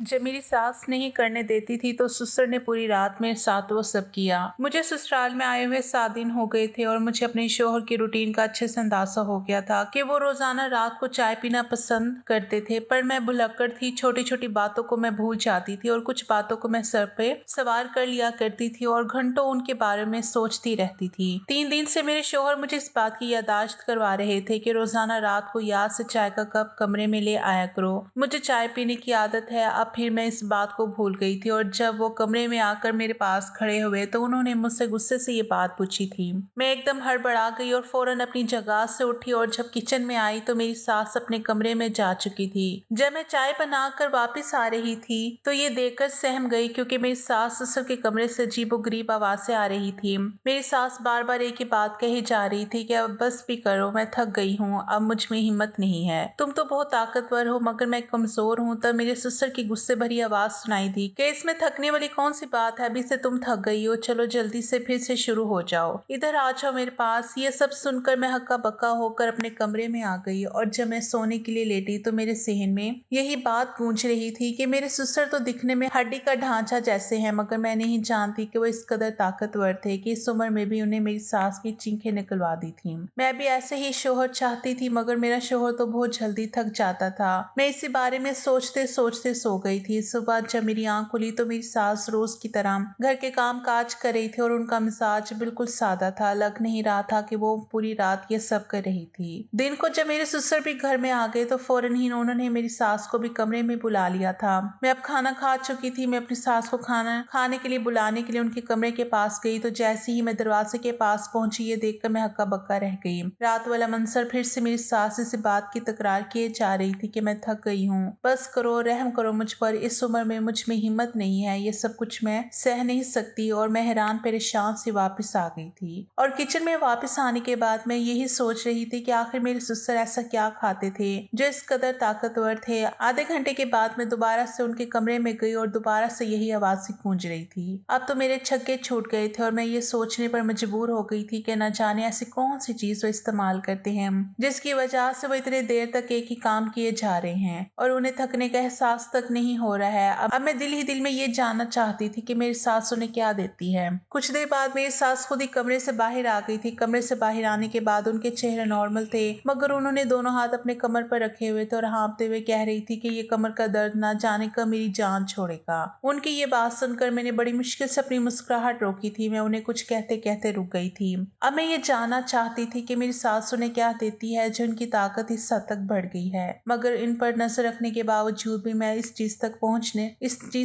जब मेरी सास नहीं करने देती थी तो ससुर ने पूरी रात मेरे साथ वो सब किया। मुझे ससुराल में आए हुए 7 दिन हो गए थे और मुझे अपने शौहर की रूटीन का अच्छे से अंदाजा हो गया था कि वो रोजाना रात को चाय पीना पसंद करते थे, पर मैं भुलक्कड़ थी। छोटी छोटी बातों को मैं भूल जाती थी और कुछ बातों को मैं सर पे सवार कर लिया करती थी और घंटों उनके बारे में सोचती रहती थी। 3 दिन से मेरे शौहर मुझे इस बात की यादाश्त करवा रहे थे कि रोजाना रात को याद से चाय का कप कमरे में ले आया करो। मुझे चाय पीने की आदत है। अब फिर मैं इस बात को भूल गई थी और जब वो कमरे में आकर मेरे पास खड़े हुए तो उन्होंने मुझसे गुस्से से ये बात पूछी थी। मैं एकदम हड़बड़ा गई और फौरन अपनी जगह से उठी और जब किचन में आई तो मेरी सास अपने कमरे में जा चुकी थी। जब मैं चाय बनाकर वापस आ रही थी तो ये देखकर सहम गई, क्योंकि मेरी सास ससुर के कमरे से अजीबोगरीब आवाजें आ रही थी। मेरी सास बार बार एक ही बात कही जा रही थी कि अब बस भी करो, मैं थक गई हूँ, अब मुझ में हिम्मत नहीं है। तुम तो बहुत ताकतवर हो मगर मैं कमजोर हूँ। तब मेरे ससुर की गुस्से भरी आवाज सुनाई दी कि इसमें थकने वाली कौन सी बात है, अभी से तुम थक गई हो, चलो जल्दी से फिर से शुरू हो जाओ, इधर आ जाओ मेरे पास। ये सब सुनकर मैं हक्का बक्का होकर अपने कमरे में आ गई और जब मैं सोने के लिए लेटी तो मेरे सहन में यही बात गूंज रही थी कि मेरे ससुर तो दिखने में हड्डी का ढांचा जैसे हैं, मगर मैं नहीं जानती कि वो इस कदर ताकतवर थे कि इस उम्र में भी उन्हें मेरी सास की चीखें निकलवा दी थी। मैं भी ऐसे ही शोहर चाहती थी, मगर मेरा शोहर तो बहुत जल्दी थक जाता था। मैं इसी बारे में सोचते सोचते सो गई थी। सुबह जब मेरी आंख खुली तो मेरी सास रोज की तरह घर के काम काज कर रही थी और उनका मिजाज बिल्कुल सादा था। लग नहीं रहा था कि वो पूरी रात ये सब कर रही थी। दिन को जब मेरे ससुर भी घर में आ गए तो फौरन ही उन्होंने मेरी सास को भी कमरे में बुला लिया था। मैं अब खाना खा चुकी थी। मैं अपनी सास को खाना खाने के लिए बुलाने के लिए उनके कमरे के पास गई तो जैसे ही मैं दरवाजे के पास पहुंची ये देखकर मैं हक्का बक्का रह गई। रात वाला मंजर फिर से मेरी सास से बात की तकरार किए जा रही थी कि मैं थक गई हूँ, बस करो, रहम करो मुझ पर, इस उम्र में मुझ में हिम्मत नहीं है, ये सब कुछ मैं सह नहीं सकती। और मैं हैरान परेशान से वापस आ गई थी और किचन में वापस आने के बाद मैं यही सोच रही थी कि आखिर मेरे ससुर ऐसा क्या खाते थे जो इस कदर ताकतवर थे। आधे घंटे के बाद मैं दोबारा से उनके कमरे में गई और दोबारा से यही आवाजें गूंज रही थी। अब तो मेरे छक्के छूट गए थे और मैं ये सोचने पर मजबूर हो गई थी कि न जाने ऐसी कौन सी चीज वो इस्तेमाल करते हैं जिसकी वजह से वो इतने देर तक एक ही काम किए जा रहे हैं और उन्हें थकने का एहसास तक नहीं हो रहा है। अब मैं दिल ही दिल में ये जानना चाहती थी कि मेरी सास उन्हें क्या देती है। कुछ देर बाद मेरी सास खुद ही कमरे से बाहर आ गई थी। कमरे से बाहर आने के बाद उनके चेहरे नॉर्मल थे, मगर उन्होंने दोनों हाथ अपने कमर पर रखे हुए थे और हाँफते हुए कह रही थी कि ये कमर का दर्द ना जाने कब मेरी जान छोड़ेगा। उनकी ये बात सुनकर मैंने बड़ी मुश्किल से अपनी मुस्कुराहट रोकी थी। मैं उन्हें कुछ कहते कहते रुक गई थी। अब मैं ये जानना चाहती थी कि मेरी सास उन्हें क्या देती है जो उनकी ताकत इस हद तक बढ़ गई है, मगर इन पर नजर रखने के बावजूद भी मैं इस चीज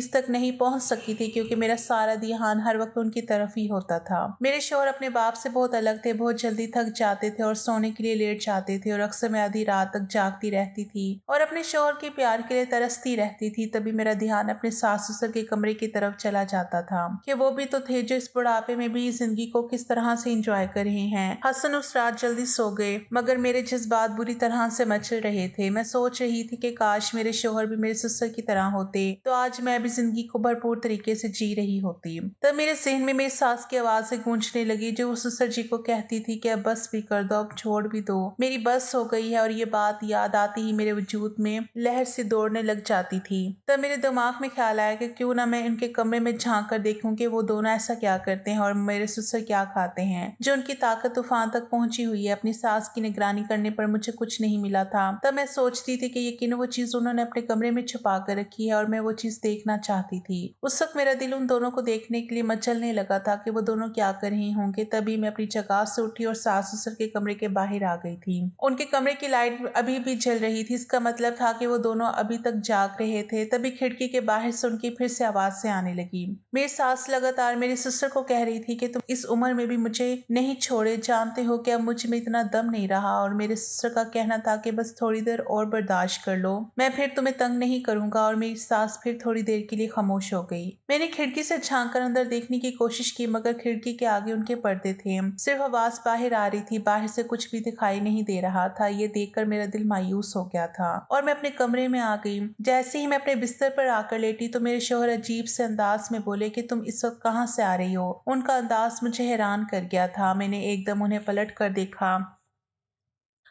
तक नहीं पहुंच सकी थी, क्योंकि मेरा सारा ध्यान हर वक्त उनकी तरफ ही होता था। मेरे शौहर अपने बाप से बहुत अलग थे, बहुत जल्दी थक जाते थे और सोने के लिए लेट जाते थे और अक्सर मैं आधी रात तक जागती रहती थी और अपने शौहर के प्यार के लिए तरसती रहती थी। तभी मेरा ध्यान अपने सास ससुर के कमरे की तरफ चला जाता था कि वो भी तो थे जो इस बुढ़ापे में भी जिंदगी को किस तरह से एंजॉय कर रहे हैं। हसन उस रात जल्दी सो गए, मगर मेरे जज्बात बुरी तरह से मचल रहे थे। मैं सोच रही थी कि काश मेरे शौहर भी मेरे ससुर की तरह होते तो आज मैं भी जिंदगी को भरपूर तरीके से जी रही होती। तब मेरे जहन में मेरी सास की आवाजें गूंजने लगी जो उस ससुर जी को कहती थी कि अब बस भी कर दो, अब छोड़ भी दो, मेरी बस हो गई है। और ये बात याद आती ही मेरे वजूद में लहर से दौड़ने लग जाती थी। तब मेरे दिमाग में ख्याल आया कि क्यों ना मैं इनके कमरे में झांक कर देखूं कि वो दोनों ऐसा क्या करते हैं और मेरे ससुर क्या खाते हैं जो उनकी ताकत तूफान तक पहुंची हुई है। अपनी सास की निगरानी करने पर मुझे कुछ नहीं मिला था। तब मैं सोचती थी कि यकीन वो चीज उन्होंने अपने कमरे में छुपा कर रखी है और मैं वो चीज देखना चाहती थी। उस वक्त मेरा दिल उन दोनों को देखने के लिए मचलने लगा था कि वो दोनों क्या कर रहे होंगे। तभी मैं अपनी जगह से उठी और सास ससुर के कमरे के बाहर आ गई थी। उनके कमरे की लाइट अभी भी जल रही थी। इसका मतलब था कि वो दोनों अभी तक जाग रहे थे। तभी खिड़की के बाहर से उनकी फिर से आवाज से आने लगी। मेरी सास लगातार मेरे ससुर को कह रही थी कि तुम इस उम्र में भी मुझे नहीं छोड़े, जानते हो कि अब मुझ में इतना दम नहीं रहा। और मेरे ससुर का कहना था कि बस थोड़ी देर और बर्दाश्त कर लो, मैं फिर तुम्हें तंग नहीं करूंगा। और मेरी सास फिर थोड़ी देर के लिए खामोश हो गई। मैंने खिड़की से झांक कर अंदर देखने की कोशिश की, मगर खिड़की के आगे उनके पर्दे थे, सिर्फ आवाज बाहर आ रही थी, बाहर से कुछ भी दिखाई नहीं दे रहा था। ये देखकर मेरा दिल मायूस हो गया था और मैं अपने कमरे में आ गई। जैसे ही मैं अपने बिस्तर पर आकर लेटी तो मेरे शौहर अजीब से अंदाज में बोले कि तुम इस वक्त कहाँ से आ रही हो। उनका अंदाज मुझे हैरान कर गया था। मैंने एकदम उन्हें पलट कर देखा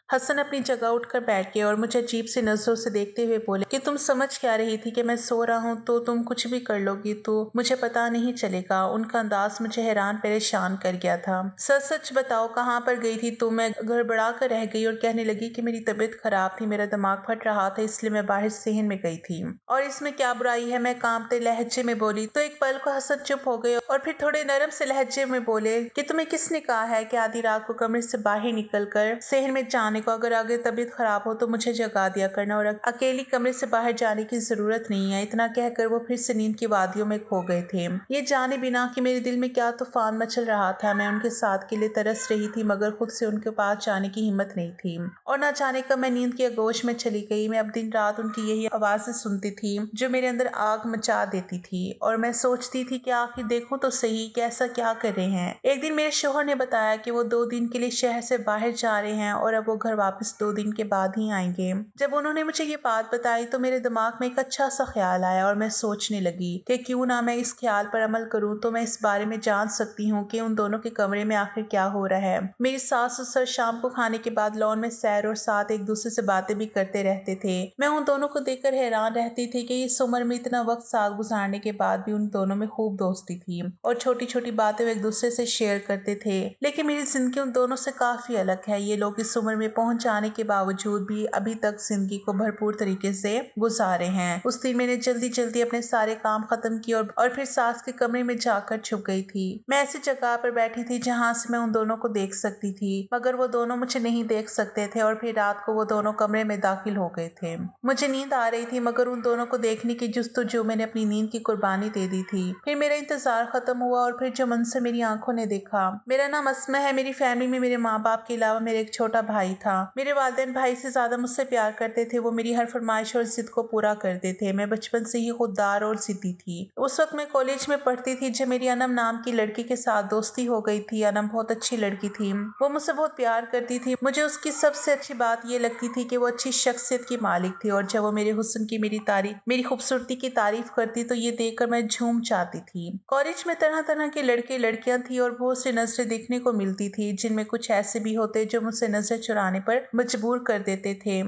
हसन अपनी जगह उठकर बैठ गए और मुझे अजीब सी नजरों से देखते हुए बोले कि तुम समझ क्या रही थी कि मैं सो रहा हूँ तो तुम कुछ भी कर लोगी तो मुझे पता नहीं चलेगा। उनका अंदाज मुझे हैरान परेशान कर गया था। सच सच बताओ, कहाँ पर गई थी तुम? मैं गड़बड़ा कर रह गई और कहने लगी कि मेरी तबीयत खराब थी, मेरा दिमाग फट रहा था, इसलिए मैं बाहर सेहन में गई थी। और इसमें क्या बुराई है, मैं कांपते लहजे में बोली। तो एक पल को हसन चुप हो गए और फिर थोड़े नरम से लहजे में बोले कि तुम्हें किसने कहा है कि आधी रात को कमरे से बाहर निकलकर सेहन में जाने को? अगर आगे तबीयत खराब हो तो मुझे जगा दिया करना और अकेली कमरे से बाहर जाने की जरूरत नहीं है। इतना कहकर वो फिर से नींद की वादियों में खो गए थे, ये जाने बिना कि मेरे दिल में क्या तूफान मचल रहा था। मैं उनके साथ के लिए तरस रही थी मगर खुद से उनके पास जाने की हिम्मत नहीं थी और ना जाने कब मैं नींद की आगोश में चली गई। मैं अब दिन रात उनकी यही आवाजें सुनती थी जो मेरे अंदर आग मचा देती थी और मैं सोचती थी कि आखिर देखूं तो सही कैसा क्या कर रहे हैं। एक दिन मेरे शोहर ने बताया कि वो 2 दिन के लिए शहर से बाहर जा रहे हैं और अब वो घर वापस 2 दिन के बाद ही आएंगे। जब उन्होंने मुझे ये बात बताई तो मेरे दिमाग में एक अच्छा सा ख्याल आया और मैं सोचने लगी कि क्यों ना मैं इस ख्याल पर अमल करूं तो मैं इस बारे में जान सकती हूँ कि उन दोनों के कमरे में आखिर क्या हो रहा है। मेरी सास ससुर शाम को खाने के बाद लॉन में सैर और साथ एक दूसरे से बातें भी करते रहते थे। मैं उन दोनों को देखकर हैरान रहती थी कि इस उम्र में इतना वक्त साथ गुजारने के बाद भी उन दोनों में खूब दोस्ती थी और छोटी छोटी बातें वो एक दूसरे से शेयर करते थे। लेकिन मेरी जिंदगी उन दोनों से काफी अलग है। ये लोग इस उम्र में पहुंच जाने के बावजूद भी अभी तक जिंदगी को भरपूर तरीके से गुजारे हैं। उस दिन मैंने जल्दी जल्दी अपने सारे काम खत्म किए और फिर सास के कमरे में जाकर छुप गई थी। मैं ऐसी जगह पर बैठी थी जहां से मैं उन दोनों को देख सकती थी मगर वो दोनों मुझे नहीं देख सकते थे और फिर रात को वो दोनों कमरे में दाखिल हो गए थे। मुझे नींद आ रही थी मगर उन दोनों को देखने की जुस्तजू मैंने अपनी नींद की कुर्बानी दे दी थी। फिर मेरा इंतजार खत्म हुआ और फिर जो मंजर मेरी आंखों ने देखा। मेरा नाम अस्मा है। मेरी फैमिली में मेरे माँ बाप के अलावा मेरा एक छोटा भाई था। मेरे वालिदैन भाई से ज्यादा मुझसे प्यार करते थे। वो मेरी हर फरमाइश और जिद को पूरा करते थे। मैं बचपन से ही खुददार और जिद्दी थी। उस वक्त मैं कॉलेज में पढ़ती थी जब मेरी अनम नाम की लड़की के साथ दोस्ती हो गई थी। अनम बहुत अच्छी लड़की थी, वो मुझसे बहुत प्यार करती थी। मुझे उसकी सबसे अच्छी बात ये लगती थी कि वो अच्छी शख्सियत की मालिक थी और जब वो मेरे हुस्न की मेरी खूबसूरती की तारीफ करती तो ये देखकर मैं झूम जाती थी। कॉलेज में तरह तरह के लड़के लड़कियां थी और बहुत सी नजरें देखने को मिलती थी जिनमें कुछ ऐसे भी होते जो मुझसे नजर चुराने पर मजबूर कर देते थे।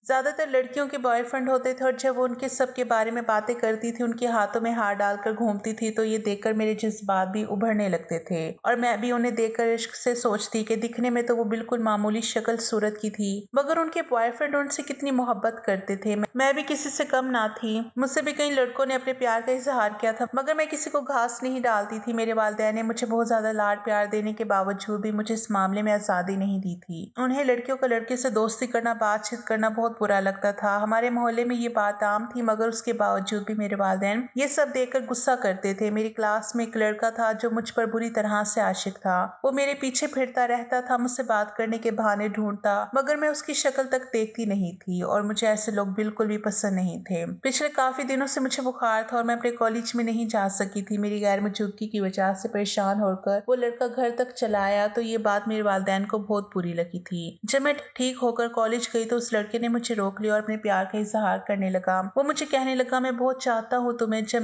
ज्यादातर लड़कियों के बॉयफ्रेंड होते थे और जब वो उनके सब के बारे में बातें करती थी, उनके हाथों में हाथ डालकर घूमती थी तो ये देखकर मेरे जज्बात भी उभरने लगते थे और मैं भी उन्हें देखकर इश्क से सोचती कि दिखने में तो वो बिल्कुल मामूली शक्ल सूरत की थी मगर उनके बॉयफ्रेंड उनसे कितनी मोहब्बत करते थे। मैं भी किसी से कम ना थी। मुझसे भी कई लड़कों ने अपने प्यार का इजहार किया था मगर मैं किसी को घास नहीं डालती थी। मेरे वालिदैन ने मुझे बहुत ज्यादा लाड प्यार देने के बावजूद भी मुझे इस मामले में आजादी नहीं दी थी। उन्हें लड़कियों का लड़के से दोस्ती करना, बातचीत करना बहुत बुरा लगता था। हमारे मोहल्ले में ये बात आम थी मगर उसके बावजूद भी मेरे वालिदैन ये सब देखकर गुस्सा करते थे। मेरी क्लास में एक लड़का था जो मुझ पर बुरी तरह से आशिक था। वो मेरे पीछे फिरता रहता था, मुझसे बात करने के बहाने ढूंढता मगर मैं उसकी शक्ल तक देखती नहीं थी और मुझे ऐसे लोग बिल्कुल भी पसंद नहीं थे। पिछले काफी दिनों से मुझे बुखार था और मैं अपने कॉलेज में नहीं जा सकी थी। मेरी गैर मौजूदगी की वजह से परेशान होकर वो लड़का घर तक चला आया तो ये बात मेरे वालिदैन को बहुत बुरी लगी थी। जब मैं ठीक होकर कॉलेज गई तो उस लड़के ने मुझे रोक लिया और अपने प्यार का इजहार करने लगा। वो मुझे कहने लगा मैं बहुत चाहता हूँ तुम्हें। जब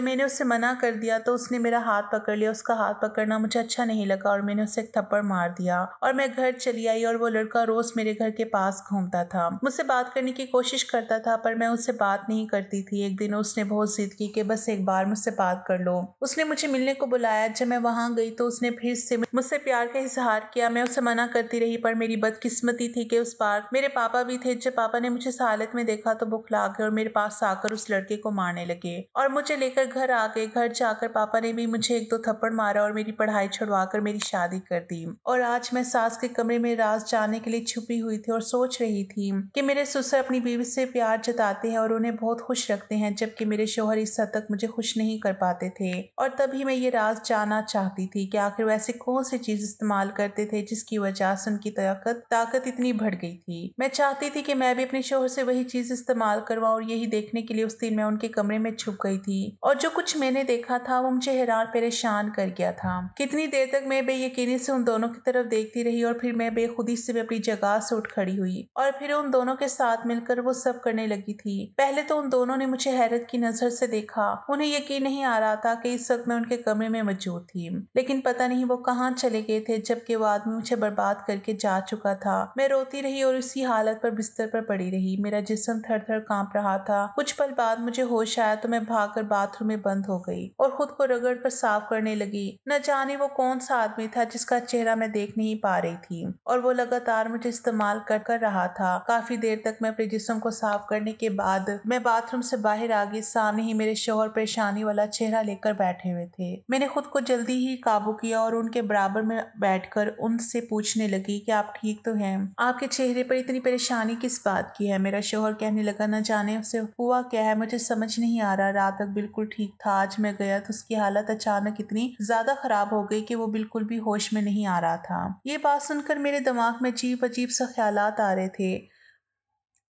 मैंने उससे मना कर दिया तो उसने मेरा हाथ पकड़ लिया। उसका हाथ पकड़ना मुझे अच्छा नहीं लगा और मैंने उसे एक थप्पड़ मार दिया और मैं घर चली आई और वो लड़का रोज मेरे घर के पास घूमता था, मुझसे बात करने की कोशिश करता था पर मैं उससे बात नहीं करती थी। एक दिन उसने बहुत जिद की कि बस एक बार मुझसे बात कर लो। उसने मुझे मिलने को बुलाया। जब मैं वहां गई तो उसने फिर से मुझसे प्यार का इजहार किया। मैं उसे मना करती रही पर मेरी बदकिस्मती थी कि उस बार मेरे पापा भी थे। जब पापा ने मुझे इस हालत में देखा तो बुखला गए और मेरे पास आकर उस लड़के को मारने लगे और मुझे लेकर घर आ गए। घर जाकर पापा ने भी मुझे 1-2 थप्पड़ मारा और मेरी पढ़ाई छुड़वाकर मेरी शादी कर दी। और आज मैं सास के कमरे में राज जानने के लिए छुपी हुई थी और सोच रही थी कि मेरे ससुर अपनी बीवी से प्यार जताते हैं और उन्हें बहुत खुश रखते हैं जबकि मेरे शौहर इस हद तक मुझे खुश नहीं कर पाते थे। और तभी मैं ये राज जानना चाहती थी कि आखिर वैसे कौन सी चीज इस्तेमाल करते थे जिसकी वजह से उनकी ताकत इतनी बढ़ गई थी। मैं चाहती चाहती थी कि मैं भी अपने शोहर से वही चीज इस्तेमाल करवाऊं और यही देखने के लिए उस दिन मैं उनके कमरे में छुप गई थी और जो कुछ मैंने देखा था वो मुझे हैरान परेशान कर गया था। कितनी देर तक मैं बेयकीनी से उन दोनों की तरफ देखती रही और फिर मैं बेखुदी से अपनी जगह से उठ खड़ी हुई और फिर उन दोनों के साथ मिलकर वो सब करने लगी थी। पहले तो उन दोनों ने मुझे हैरत की नजर से देखा। उन्हें यकीन नहीं आ रहा था कि इस वक्त मैं उनके कमरे में मौजूद थी, लेकिन पता नहीं वो कहाँ चले गए थे जबकि वो आदमी मुझे बर्बाद करके जा चुका था। मैं रोती रही और उसी हालत पर बिस्तर पर पड़ी रही। मेरा जिस्म थर थर कांप रहा था। कुछ पल बाद मुझे होश आया तो मैं भागकर बाथरूम में बंद हो गई और खुद को रगड़ कर साफ करने लगी। न जाने वो कौन सा आदमी था जिसका चेहरा मैं देख नहीं पा रही थी और वो लगातार मुझे इस्तेमाल कर रहा था। काफी देर तक मैं अपने जिस्म को साफ करने के बाद मैं बाथरूम से बाहर आ गई। सामने ही मेरे शौहर परेशानी वाला चेहरा लेकर बैठे हुए थे। मैंने खुद को जल्दी ही काबू किया और उनके बराबर में बैठकर उनसे पूछने लगी कि आप ठीक तो हैं? आपके चेहरे पर इतनी परेशानी किस बात की है? मेरा शौहर कहने लगा, न जाने उसे हुआ क्या है, मुझे समझ नहीं आ रहा। रात तक बिल्कुल ठीक था, आज मैं गया तो उसकी हालत अचानक इतनी ज्यादा खराब हो गई कि वो बिल्कुल भी होश में नहीं आ रहा था। ये बात सुनकर मेरे दिमाग में अजीब अजीब सा ख्यालात आ रहे थे।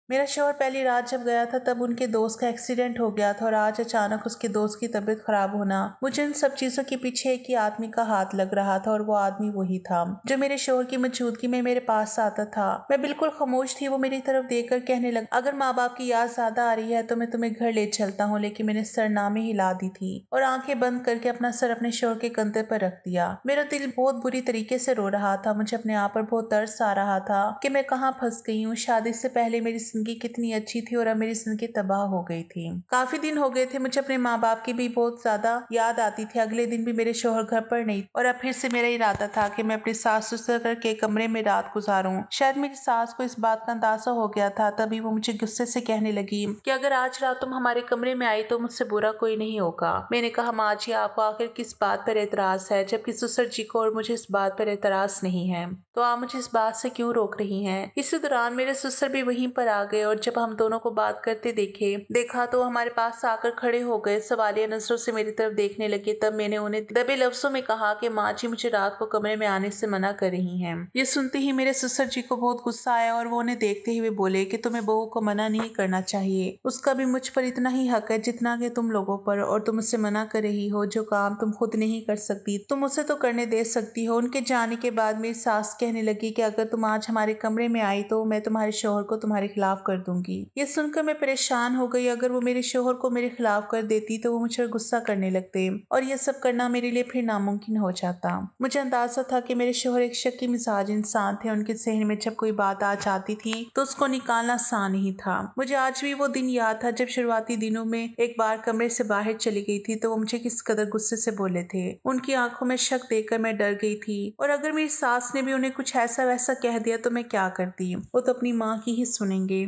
मेरा शौहर पहली रात जब गया था तब उनके दोस्त का एक्सीडेंट हो गया था और आज अचानक उसके दोस्त की तबीयत खराब होना। मुझे इन सब चीजों के पीछे एक ही आदमी का हाथ लग रहा था और वो आदमी वही था जो मेरे शौहर की मौजूदगी में मेरे पास आता था। मैं बिल्कुल खामोश थी। वो मेरी तरफ देखकर कहने लगा, अगर माँ बाप की याद ज्यादा आ रही है तो मैं तुम्हें घर ले चलता हूँ। लेकिन मैंने सरनामे हिला दी थी और आंखें बंद करके अपना सर अपने शौहर के कंधे पर रख दिया। मेरा दिल बहुत बुरी तरीके से रो रहा था। मुझे अपने आप पर बहुत तरस आ रहा था कि मैं कहाँ फंस गई हूँ। शादी से पहले मेरी जिंदगी कितनी अच्छी थी और अब मेरी जिंदगी तबाह हो गई थी। काफी दिन हो गए थे। मुझे अपने माँ बाप की भी बहुत ज्यादा याद आती थी। अगले दिन भी मेरे शौहर घर पर नहीं और अब फिर से मेरा इरादा था कि मैं अपनी सास ससुर के कमरे में रात गुजारूं। शायद मेरी सास को इस बात का अंदाजा हो गया था। तभी वो मुझे गुस्से से कहने लगी कि अगर आज रात तुम हमारे कमरे में आई तो मुझसे बुरा कोई नहीं होगा। मैंने कहा, माँ जी आपको आखिर किस बात पर एतराज है, जबकि ससुर जी को और मुझे इस बात पर एतराज नहीं है, तो आप मुझे इस बात से क्यों रोक रही हैं? इसी दौरान मेरे ससुर भी वहीं पर आ गए और जब हम दोनों को बात करते देखा तो हमारे पास आकर खड़े हो गए। सवालिया नजरों से मेरी तरफ देखने लगे। तब मैंने उन्हें दबे लफ्जों में कहा कि माँ जी मुझे रात को कमरे में आने से मना कर रही हैं। ये सुनते ही मेरे ससुर जी को बहुत गुस्सा आया और वो उन्हें देखते हुए बोले कि तुम्हें बहू को मना नहीं करना चाहिए। उसका भी मुझ पर इतना ही हक है जितना कि तुम लोगों पर, और तुम उससे मना कर रही हो। जो काम तुम खुद नहीं कर सकती तुम उसे तो करने दे सकती हो। उनके जाने के बाद मेरी सास कहने लगी कि अगर तुम आज हमारे कमरे में आई तो मैं तुम्हारे शौहर को तुम्हारे खिलाफ कर दूंगी। ये सुनकर मैं परेशान हो गई। अगर वो मेरे शौहर को मेरे खिलाफ कर देती तो वो मुझ पर गुस्सा करने लगते और ये सब करना मेरे लिए फिर नामुमकिन हो जाता। मुझे अंदाजा था कि मेरे शौहर एक शक्की मिजाज इंसान थे। उनके सहन में जब कोई बात आ जाती थी तो उसको निकालना आसान नहीं था। मुझे आज भी वो दिन याद था जब शुरुआती दिनों में एक बार कमरे से बाहर चली गई थी तो वो मुझे किस कदर गुस्से से बोले थे। उनकी आंखों में शक देखकर मैं डर गई थी और अगर मेरी सास ने भी उन्हें कुछ ऐसा वैसा कह दिया तो मैं क्या करती। वो तो अपनी माँ की ही सुनेंगे,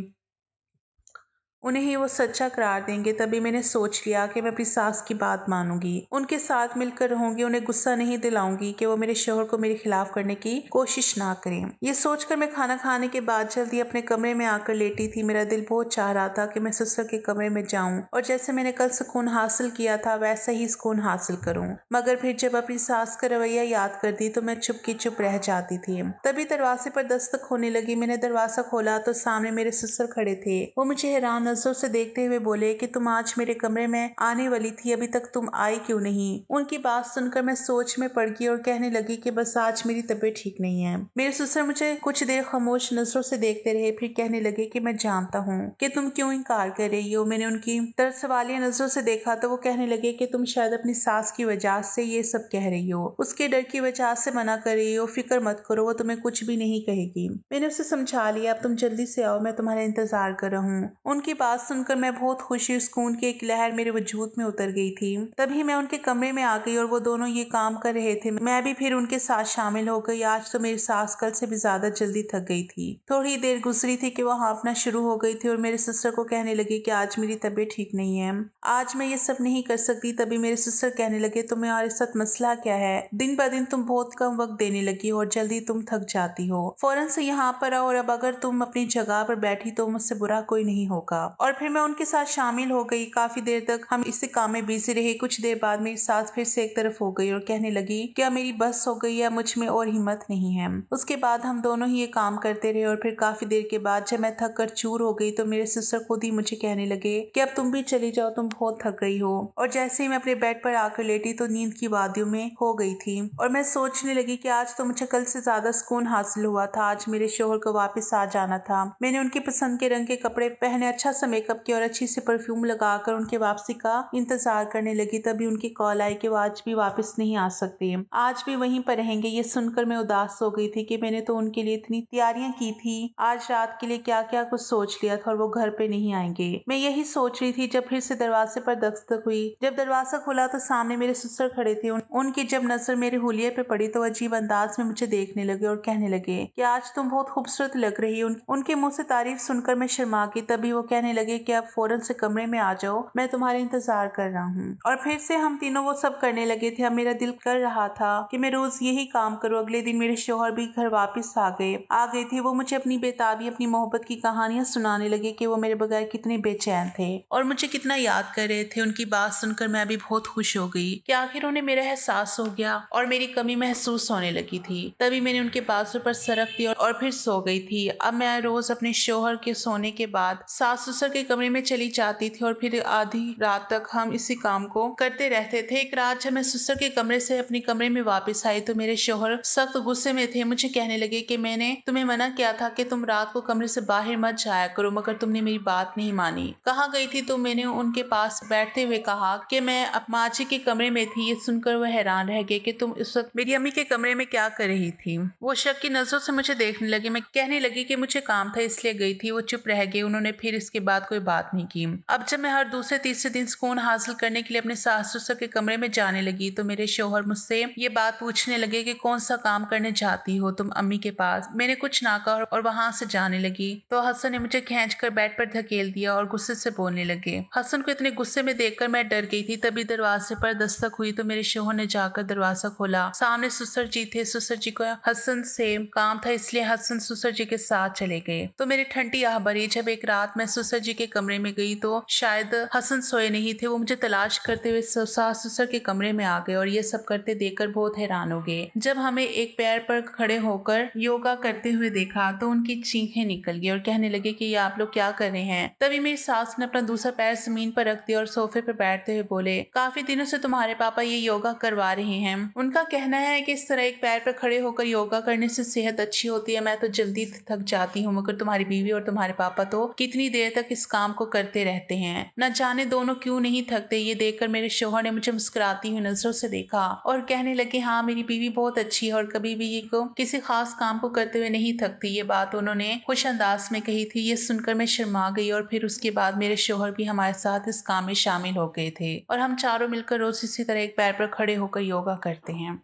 उन्हें ही वो सच्चा करार देंगे। तभी मैंने सोच लिया कि मैं अपनी सास की बात मानूंगी, उनके साथ मिलकर रहूंगी, उन्हें गुस्सा नहीं दिलाऊंगी कि वो मेरे शौहर को मेरे खिलाफ करने की कोशिश ना करें। ये सोचकर मैं खाना खाने के बाद जल्दी अपने कमरे में आकर लेटी थी। मेरा दिल बहुत चाह रहा था कि मैं ससुर के कमरे में जाऊं और जैसे मैंने कल सुकून हासिल किया था वैसा ही सुकून हासिल करूं। मगर फिर जब अपनी सास का रवैया याद करती तो मैं चुप की चुप रह जाती थी। तभी दरवाजे पर दस्तक होने लगी। मैंने दरवाजा खोला तो सामने मेरे ससुर खड़े थे। वो मुझे हैरान नजरों से देखते हुए बोले कि तुम आज मेरे कमरे में आने वाली थी, अभी तक तुम आई क्यों नहीं? उनकी बात सुनकर मैं सोच में पड़ गई और कहने लगी कि बस आज मेरी तबीयत ठीक नहीं है। मेरे ससुर मुझे कुछ देर खामोश नजरों से देखते रहे, फिर कहने लगे कि मैं जानता हूँ कि तुम क्यों इनकार कर रही हो। मैंने उनकी तरफ सवालिया नजरों से देखा तो वो कहने लगे कि तुम शायद अपनी सास की वजह से ये सब कह रही हो, उसके डर की वजह से मना कर रही हो। फिक्र मत करो, वो तुम्हें कुछ भी नहीं कहेगी। मैंने उसे समझा लिया, अब तुम जल्दी से आओ, मैं तुम्हारा इंतजार कर रहा हूँ। उनकी बात सुनकर मैं बहुत खुशी, सुकून की एक लहर मेरे वजूद में उतर गई थी। तभी मैं उनके कमरे में आ गई और वो दोनों ये काम कर रहे थे। मैं भी फिर उनके साथ शामिल हो गई। आज तो मेरी सास कल से भी ज्यादा जल्दी थक गई थी। थोड़ी देर गुजरी थी कि वो हाँफना शुरू हो गई थी और मेरे ससुर को कहने लगी कि आज मेरी तबीयत ठीक नहीं है, आज मैं ये सब नहीं कर सकती। तभी मेरे ससुर कहने लगे, तुम्हें और इस साथ मसला क्या है? दिन ब दिन तुम बहुत कम वक्त देने लगी हो और जल्दी तुम थक जाती हो। फौरन से यहाँ पर आओ और अब अगर तुम अपनी जगह पर बैठी तो मुझसे बुरा कोई नहीं होगा। और फिर मैं उनके साथ शामिल हो गई। काफी देर तक हम इसी काम में बिजी रहे। कुछ देर बाद मेरी सांस फिर से एक तरफ हो गई और कहने लगी, क्या मेरी बस हो गई या मुझ में और हिम्मत नहीं है। उसके बाद हम दोनों ही ये काम करते रहे और फिर काफी देर के बाद जब मैं थक कर चूर हो गई तो मेरे सिस्टर खुद ही मुझे कहने लगे कि अब तुम भी चली जाओ, तुम बहुत थक गई हो। और जैसे ही मैं अपने बेड पर आकर लेटी तो नींद की वादियों में हो गई थी और मैं सोचने लगी कि आज तो मुझे कल से ज्यादा सुकून हासिल हुआ था। आज मेरे शोहर को वापस आ जाना था। मैंने उनकी पसंद के रंग के कपड़े पहने, अच्छा सा मेकअप किया और अच्छी सी परफ्यूम लगाकर उनके वापसी का इंतजार करने लगी। तभी उनकी कॉल आई कि वो आज भी वापस नहीं आ सकते, आज भी वहीं पर रहेंगे। ये सुनकर मैं उदास हो गई थी कि मैंने तो उनके लिए इतनी तैयारियां की थी, आज रात के लिए क्या क्या कुछ सोच लिया था और वो घर पे नहीं आएंगे। मैं यही सोच रही थी जब फिर से दरवाजे पर दस्तक हुई। जब दरवाजा खुला तो सामने मेरे सिस्टर खड़े थे। उनकी जब नजर मेरे हुलिये पे पड़ी तो अजीब अंदाज में मुझे देखने लगे और कहने लगे कि आज तुम बहुत खूबसूरत लग रही हो। उनके मुंह से तारीफ सुनकर मैं शर्मा गई। तभी वो कहने लगे कि आप फौरन से कमरे में आ जाओ, मैं तुम्हारा इंतजार कर रहा हूँ। और फिर से हम तीनों वो सब करने लगे थे। अब मेरा दिल कर रहा था कि मैं रोज यही काम करूँ। अगले दिन मेरे शौहर भी घर वापस आ गए थे। वो मुझे अपनी बेताबी, अपनी मोहब्बत की कहानियां सुनाने लगे कि वो मेरे बगैर कितने बेचैन थे और मुझे कितना याद कर रहे थे। उनकी बात सुनकर मैं भी बहुत खुश हो गई कि आखिर उन्हें मेरा एहसास हो गया और मेरी कमी महसूस होने लगी थी। तभी मैंने उनके बाजू पर सरक दी और फिर सो गई थी। अब मैं रोज अपने शौहर के सोने के बाद सास ससुर के कमरे में चली जाती थी और फिर आधी रात तक हम इसी काम को करते रहते थे। एक रात जब मैं ससुर के कमरे से अपने कमरे में वापस आई तो मेरे शौहर सख्त गुस्से में थे। मुझे कहने लगे कि मैंने तुम्हें मना किया था कि तुम रात को कमरे से बाहर मत जाया करो, मगर तुमने मेरी बात नहीं मानी। कहाँ गई थी तो मैंने उनके पास बैठते हुए कहा कि मैं माँ जी के कमरे में थी। ये सुनकर वह हैरान रह गए कि तुम इस वक्त मेरी अम्मी के कमरे में क्या कर रही थी। वो शक की नजरों से मुझे देखने लगे। मैं कहने लगी कि मुझे काम था इसलिए गई थी। वो चुप रह गए। उन्होंने फिर इसके बाद कोई बात नहीं की। अब जब मैं हर दूसरे तीसरे दिन सुकून हासिल करने के लिए अपने सास ससुर के कमरे में जाने लगी तो मेरे शौहर मुझसे ये बात पूछने लगे कि कौन सा काम करने जाती हो तुम अम्मी के पास। मैंने कुछ ना कहा और वहां से जाने लगी तो हसन ने मुझे खींचकर बेड पर धकेल दिया और गुस्से से बोलने लगे। हसन को इतने गुस्से में देखकर मैं डर गई थी। तभी दरवाजे पर दस्तक हुई तो मेरे शौहर ने जाकर दरवाजा खोला। सामने ससुर जी थे। ससुर जी को हसन से काम था इसलिए हसन ससुर जी के साथ चले गए। तो मेरी ठंडी आह भरी। जब एक रात मैं ससुर जी के कमरे में गई तो शायद हसन सोए नहीं थे। वो मुझे तलाश करते हुए सास ससुर के कमरे में आ गए और ये सब करते देखकर बहुत हैरान हो गए। जब हमें एक पैर पर खड़े होकर योगा करते हुए देखा तो उनकी चीखें निकल गई और कहने लगे कि ये आप लोग क्या कर रहे हैं। तभी मेरी सास ने अपना दूसरा पैर जमीन पर रख दिया और सोफे पर बैठते हुए बोले, काफी दिनों से तुम्हारे पापा ये योगा करवा रहे हैं। उनका कहना है कि इस तरह एक पैर पर खड़े होकर योगा करने से सेहत अच्छी होती है। मैं तो जल्दी थक जाती हूँ, मगर तुम्हारी बीवी और तुम्हारे पापा तो कितनी देर तक इस काम को करते रहते हैं, न जाने दोनों क्यों नहीं थकते। ये देखकर मेरे शौहर ने मुझे मुस्कुराती हुई नजरों से देखा और कहने लगे, हाँ मेरी बीवी बहुत अच्छी है और कभी भी ये को किसी खास काम को करते हुए नहीं थकती। ये बात उन्होंने खुश अंदाज में कही थी। ये सुनकर मैं शर्मा गई और फिर उसके बाद मेरे शौहर भी हमारे साथ इस काम में शामिल हो गए थे और हम चारों मिलकर रोज इसी तरह एक पैर पर खड़े होकर योगा करते हैं।